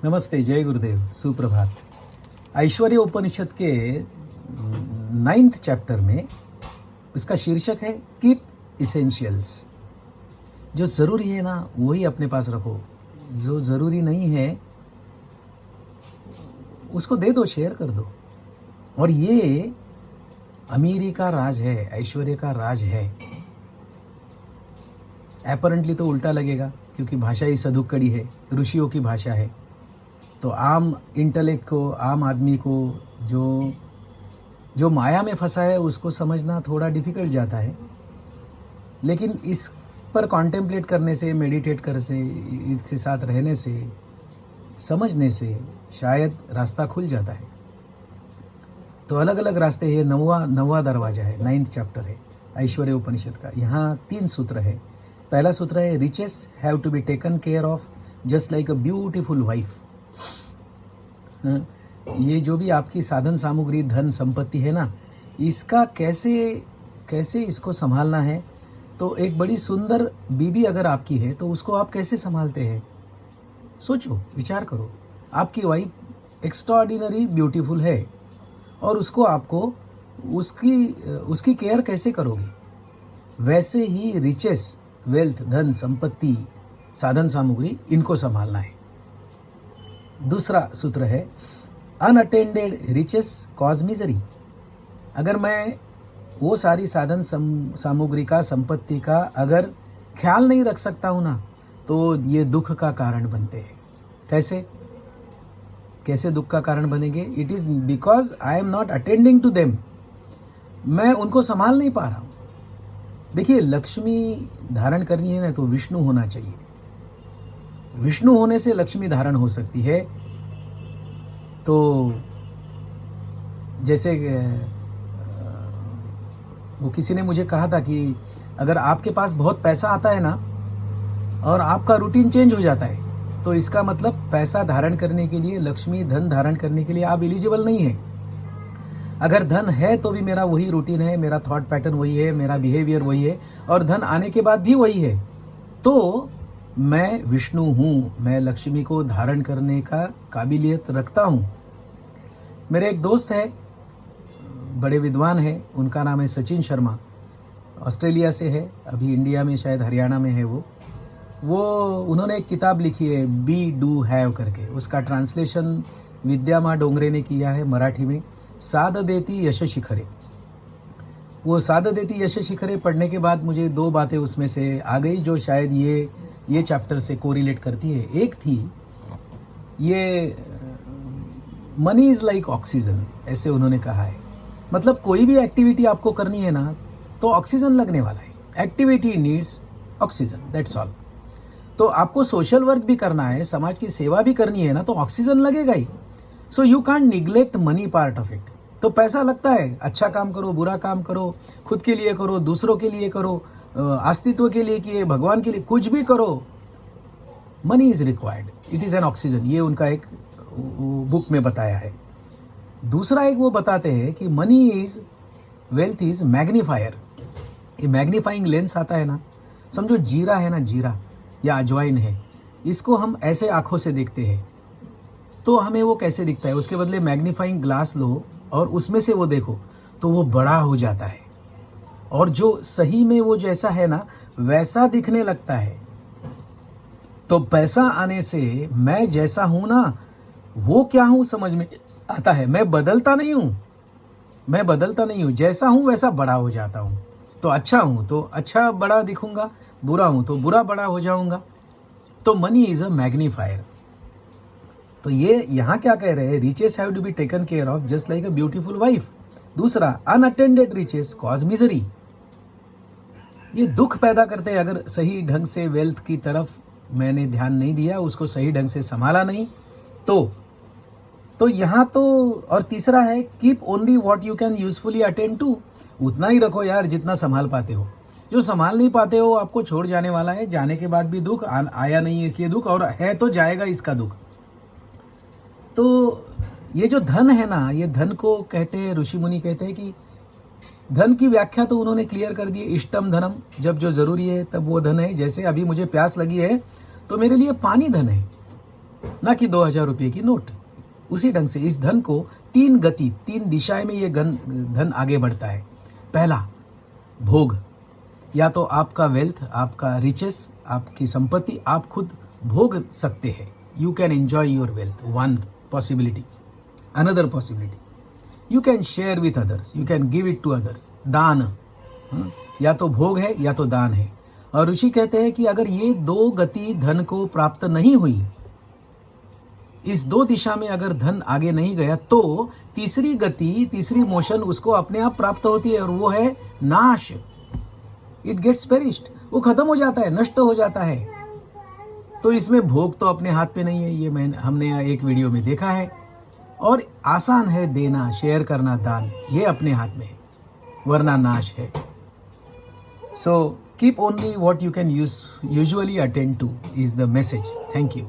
नमस्ते, जय गुरुदेव, सुप्रभात। ऐश्वर्य उपनिषद के 9th चैप्टर में उसका शीर्षक है कीप इसेंशियल्स। जो ज़रूरी है ना वही अपने पास रखो, जो ज़रूरी नहीं है उसको दे दो, शेयर कर दो। और ये अमीरी का राज है, ऐश्वर्य का राज है। अपरेंटली तो उल्टा लगेगा क्योंकि भाषा ही सधुक्कड़ी है, ऋषियों की भाषा है। तो आम इंटेलेक्ट को, आम आदमी को जो माया में फंसा है उसको समझना थोड़ा डिफ़िकल्ट जाता है। लेकिन इस पर कॉन्टेम्पलेट करने से, मेडिटेट करने से, इसके साथ रहने से, समझने से शायद रास्ता खुल जाता है। तो अलग अलग रास्ते हैं। नौवा दरवाजा है, 9th चैप्टर है ऐश्वर्य उपनिषद का। यहाँ 3 सूत्र है। पहला सूत्र है riches have to be taken care of just like a beautiful wife. ये जो भी आपकी साधन सामग्री, धन संपत्ति है ना, इसका कैसे इसको संभालना है। तो एक बड़ी सुंदर बीबी अगर आपकी है तो उसको आप कैसे संभालते हैं, सोचो, विचार करो। आपकी वाइफ एक्स्ट्राऑर्डिनरी ब्यूटीफुल है और उसको आपको उसकी केयर कैसे करोगे। वैसे ही रिचेस, वेल्थ, धन संपत्ति, साधन सामग्री, इनको संभालना है। दूसरा सूत्र है अनअटेंडेड रिचेस कॉज मिजरी। अगर मैं वो सारी साधन सामग्री का, संपत्ति का अगर ख्याल नहीं रख सकता हूँ ना, तो ये दुख का कारण बनते हैं। कैसे दुख का कारण बनेंगे? It is because I am not attending to them. मैं उनको संभाल नहीं पा रहा हूँ। देखिए, लक्ष्मी धारण करनी है ना तो विष्णु होना चाहिए। विष्णु होने से लक्ष्मी धारण हो सकती है। तो जैसे वो किसी ने मुझे कहा था कि अगर आपके पास बहुत पैसा आता है ना और आपका रूटीन चेंज हो जाता है तो इसका मतलब पैसा धारण करने के लिए, लक्ष्मी धन धारण करने के लिए आप एलिजिबल नहीं है। अगर धन है तो भी मेरा वही रूटीन है, मेरा थॉट पैटर्न वही है, मेरा बिहेवियर वही है और धन आने के बाद भी वही है, तो मैं विष्णु हूँ, मैं लक्ष्मी को धारण करने का काबिलियत रखता हूँ। मेरे एक दोस्त है, बड़े विद्वान है, उनका नाम है सचिन शर्मा, ऑस्ट्रेलिया से है, अभी इंडिया में शायद हरियाणा में है। वो उन्होंने एक किताब लिखी है बी डू हैव करके। उसका ट्रांसलेशन विद्या माँ डोंगरे ने किया है मराठी में, साध देती यश शिखरे। वो साध देती यश शिखरे पढ़ने के बाद मुझे 2 बातें उसमें से आ गई जो शायद ये चैप्टर से कोरिलेट करती है। एक थी ये मनी इज़ लाइक ऑक्सीजन, ऐसे उन्होंने कहा है। मतलब कोई भी एक्टिविटी आपको करनी है ना तो ऑक्सीजन लगने वाला है। Activity needs oxygen, that's all. तो आपको सोशल वर्क भी करना है, समाज की सेवा भी करनी है ना तो ऑक्सीजन लगेगा ही। So you can't neglect money part of it. तो पैसा लगता है, अच्छा काम करो, बुरा काम करो, खुद के लिए करो, दूसरों के लिए करो, अस्तित्व के लिए किए, भगवान के लिए, कुछ भी करो, money is required, it is an oxygen. ये उनका एक बुक में बताया है। दूसरा एक वो बताते हैं कि money is, wealth is magnifier. ये मैग्नीफाइंग लेंस आता है ना, समझो जीरा है ना, जीरा या अजवाइन है, इसको हम ऐसे आँखों से देखते हैं तो हमें वो कैसे दिखता है। उसके बदले मैग्नीफाइंग ग्लास लो और उसमें से वो देखो तो वो बड़ा हो जाता है और जो सही में वो जैसा है ना वैसा दिखने लगता है। तो पैसा आने से मैं जैसा हूं ना वो क्या हूं समझ में आता है। मैं बदलता नहीं हूं, जैसा हूं वैसा बड़ा हो जाता हूं। तो अच्छा हूं तो अच्छा बड़ा दिखूंगा, बुरा हूं तो बुरा बड़ा हो जाऊंगा। तो मनी इज अ मैग्नीफायर। तो ये यहाँ क्या कह रहे हैं, riches have to be taken care of just like a beautiful wife. दूसरा, अनअटेंडेड रिचेस कॉज मिजरी। ये दुख पैदा करते हैं अगर सही ढंग से वेल्थ की तरफ मैंने ध्यान नहीं दिया, उसको सही ढंग से संभाला नहीं तो यहाँ तो। और तीसरा है keep only what you can usefully attend to. उतना ही रखो यार जितना संभाल पाते हो। जो संभाल नहीं पाते हो आपको छोड़ जाने वाला है, जाने के बाद भी दुख, आया नहीं इसलिए दुख, और है तो जाएगा इसका दुख। तो ये जो धन है ना, ये धन को कहते हैं, ऋषि मुनि कहते हैं कि धन की व्याख्या तो उन्होंने क्लियर कर दी है, इष्टम धनम, जब जो जरूरी है तब वो धन है। जैसे अभी मुझे प्यास लगी है तो मेरे लिए पानी धन है। ना कि 2000 रुपये की नोट। उसी ढंग से इस धन को 3 गति, 3 दिशाएं में ये धन आगे बढ़ता है। पहला, भोग, या तो आपका वेल्थ, आपका रिचेस, आपकी संपत्ति आप खुद भोग सकते हैं। You can enjoy your wealth, one possibility. Another possibility, you can share with others, you can give it to others. दान, या तो भोग है या तो दान है। और ऋषि कहते हैं कि अगर ये 2 गति धन को प्राप्त नहीं हुई, इस 2 दिशा में अगर धन आगे नहीं गया, तो तीसरी गति, तीसरी मोशन उसको अपने आप प्राप्त होती है, और वो है नाश। इट गेट्स पेरिश्ड, वो खत्म हो जाता है, नष्ट हो जाता है। तो इसमें भोग तो अपने हाथ पे नहीं है, ये हमने एक वीडियो में देखा है। और आसान है देना, शेयर करना, दान, ये अपने हाथ में है, वरना नाश है। So keep only what you can usually attend two is the message. Thank you.